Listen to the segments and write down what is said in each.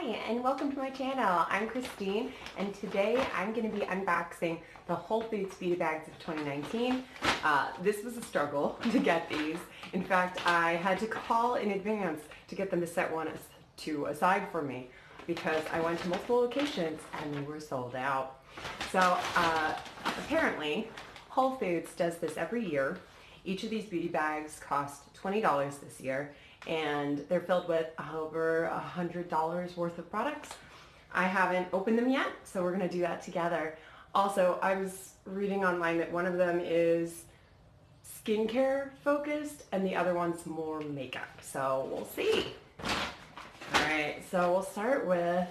Hi and welcome to my channel. I'm Christine and today I'm going to be unboxing the Whole Foods Beauty Bags of 2019. This was a struggle to get these. In fact, I had to call in advance to get them to set one aside for me because I went to multiple locations and they were sold out. So apparently Whole Foods does this every year. Each of these beauty bags cost $20 this year, and they're filled with over $100 worth of products. I haven't opened them yet, so we're gonna do that together. Also, I was reading online that one of them is skincare focused and the other one's more makeup, so we'll see. All right, so we'll start with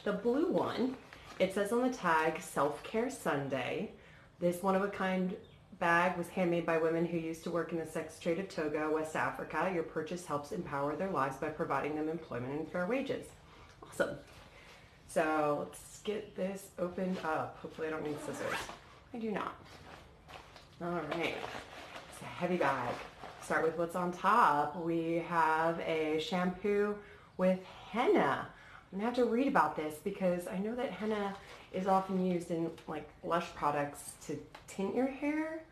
the blue one. It says on the tag, Self-Care Sunday. This one-of-a-kind bag was handmade by women who used to work in the sex trade of Togo, West Africa. Your purchase helps empower their lives by providing them employment and fair wages. Awesome. So let's get this opened up. Hopefully I don't need scissors. I do not. All right. It's a heavy bag. Start with what's on top. We have a shampoo with henna. I'm gonna have to read about this because I know that henna is often used in like Lush products to tint your hair.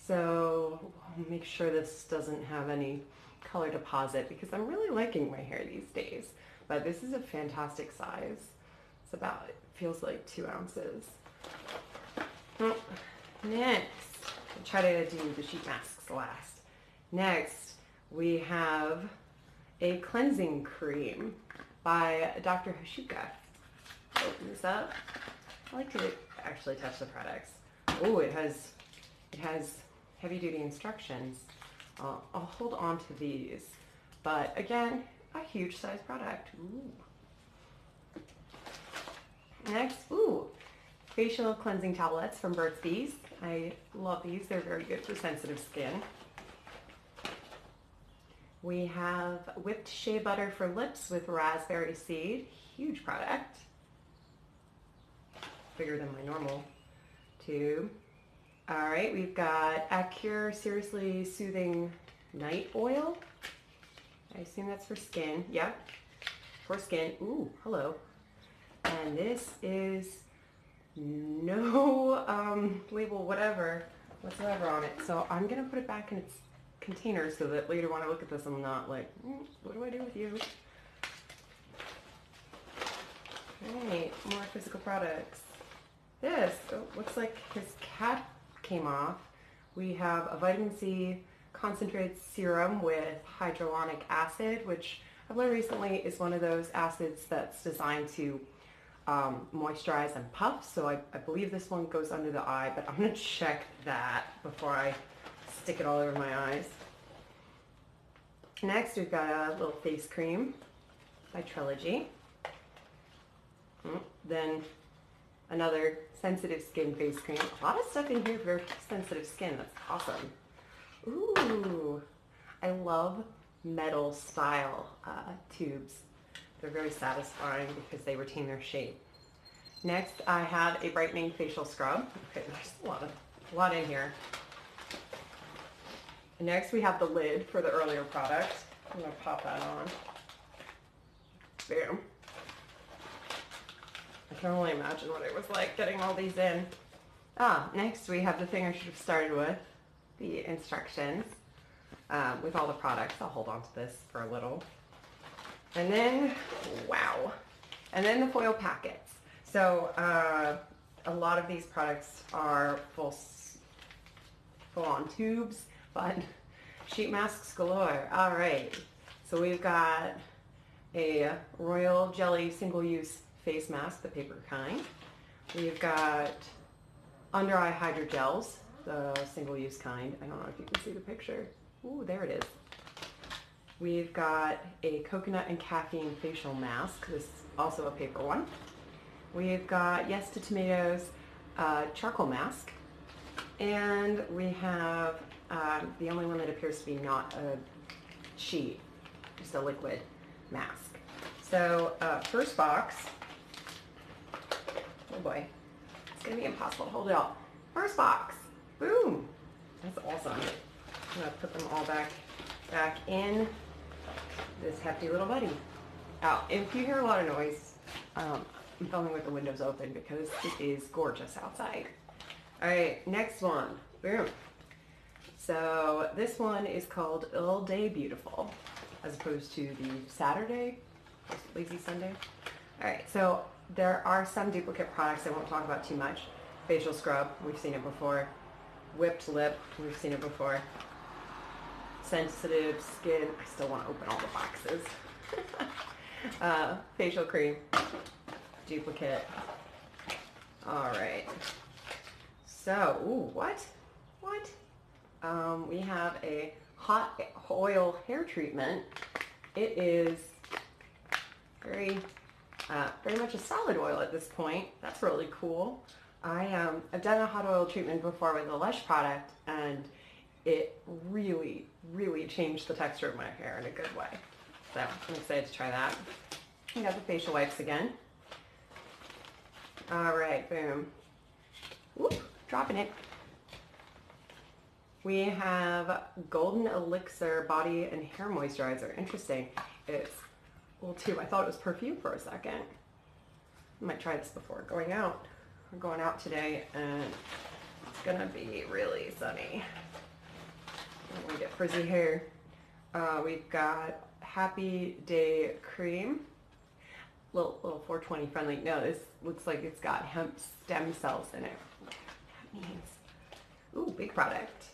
So I'll make sure this doesn't have any color deposit because I'm really liking my hair these days. But this is a fantastic size. It's about, it feels like 2 ounces. Next, I'll try to do the sheet masks last. Next, we have a cleansing cream by Dr. Hashuka. Open this up. I like to actually touch the products. Oh, it has heavy-duty instructions. I'll hold on to these, but again, a huge size product. Ooh. Next, facial cleansing tablets from Burt's Bees. I love these. They're very good for sensitive skin. We have whipped shea butter for lips with raspberry seed. Huge product. Bigger than my normal tube. All right, we've got Acure Seriously Soothing Night Oil. I assume that's for skin. Yep, for skin. Ooh, hello. And this is no label whatsoever on it. So I'm gonna put it back in its container so that later when I look at this, I'm not like, what do I do with you? Alright, more physical products. This looks like his cap came off. We have a vitamin C concentrated serum with hyaluronic acid, which I've learned recently is one of those acids that's designed to moisturize and puff. So I believe this one goes under the eye, but I'm gonna check that before I stick it all over my eyes. Next, we've got a little face cream by Trilogy. Then another sensitive skin face cream. A lot of stuff in here for sensitive skin. That's awesome. Ooh, I love metal style tubes. They're very satisfying because they retain their shape. Next, I have a brightening facial scrub. Okay, there's a lot in here. Next, we have the lid for the earlier product. I'm gonna pop that on. Boom. I can only imagine what it was like getting all these in. Next we have the thing I should have started with, the instructions with all the products. I'll hold on to this for a little. And then, wow. And then the foil packets. So a lot of these products are full-on tubes, but sheet masks galore. All right, so we've got a Royal Jelly single-use face mask, the paper kind. We've got under eye hydrogels, the single-use kind. I don't know if you can see the picture. Ooh, there it is. We've got a coconut and caffeine facial mask. This is also a paper one. We've got Yes to Tomatoes charcoal mask. And we have the only one that appears to be not a sheet, just a liquid mask. So first box. Oh boy, it's gonna be impossible to hold it all. First box, boom, that's awesome. I'm gonna put them all back in this hefty little buddy. If you hear a lot of noise, I'm filming with the windows open because it is gorgeous outside. Alright, next one. Boom. So this one is called All Day Beautiful, as opposed to the Saturday, Lazy Sunday. Alright, so there are some duplicate products I won't talk about too much. Facial scrub, we've seen it before. Whipped lip, we've seen it before. Sensitive skin, I still want to open all the boxes. Facial cream, duplicate. Alright. So, ooh, what? We have a hot oil hair treatment. It is very much a solid oil at this point. That's really cool. I've done a hot oil treatment before with a Lush product, and it really changed the texture of my hair in a good way. So I'm excited to try that. We got the facial wipes again. All right, boom. Whoop, dropping it. We have Golden Elixir Body and Hair Moisturizer. Interesting. It's a little too, I thought it was perfume for a second. I might try this before going out. We're going out today and it's gonna be really sunny. I'm gonna get frizzy hair. We've got Happy Day Cream. Little 420 friendly. No, this looks like it's got hemp stem cells in it. That means, ooh, big product.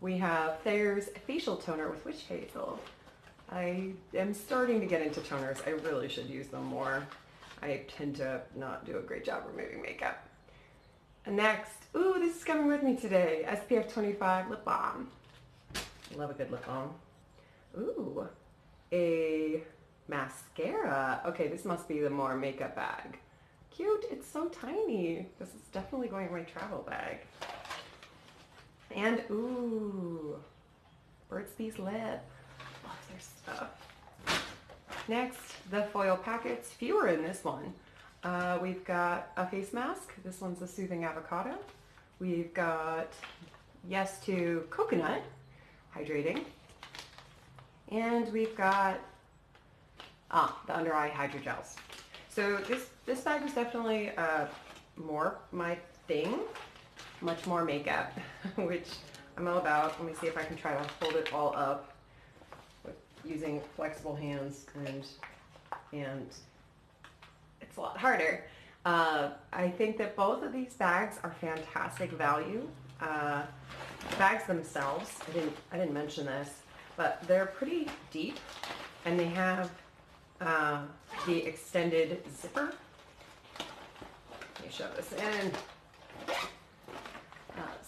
We have Thayer's Facial Toner with Witch Hazel. I am starting to get into toners. I really should use them more. I tend to not do a great job removing makeup. And next, ooh, this is coming with me today. SPF 25 lip balm. Love a good lip balm. Ooh, a mascara. Okay, this must be the more makeup bag. Cute, it's so tiny. This is definitely going in my travel bag. And ooh, Burt's Bees lip. Lots of stuff. Next, the foil packets. Fewer in this one. We've got a face mask. This one's a Soothing Avocado. We've got Yes to Coconut, hydrating. And we've got the under eye hydrogels. So this bag was definitely more my thing. Much more makeup, which I'm all about. Let me see if I can try to hold it all up with using flexible hands, and it's a lot harder. I think that both of these bags are fantastic value. The bags themselves, I didn't mention this, but they're pretty deep, and they have the extended zipper. Let me shove this in.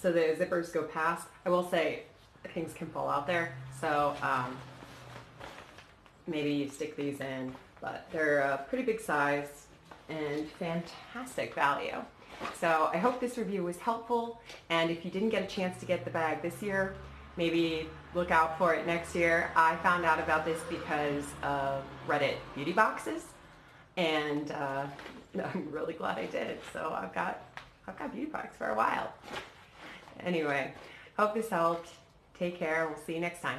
So the zippers go past. I will say things can fall out there, so maybe you stick these in, but they're a pretty big size and fantastic value. So I hope this review was helpful, and if you didn't get a chance to get the bag this year, maybe look out for it next year. I found out about this because of Reddit beauty boxes, and I'm really glad I did. So I've got beauty products for a while. Anyway, hope this helped. Take care. We'll see you next time.